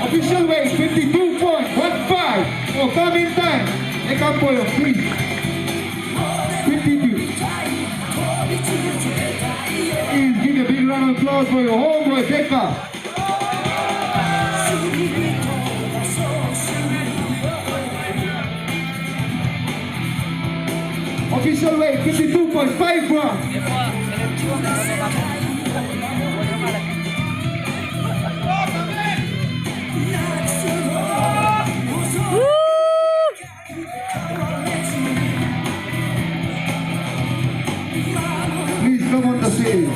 Official weight 52.15 for Kamin Tayeng. Example of 3. 52. Please give a big round of applause for your homeboy Becca. Official weight 52.5 grams. Please come on the stage.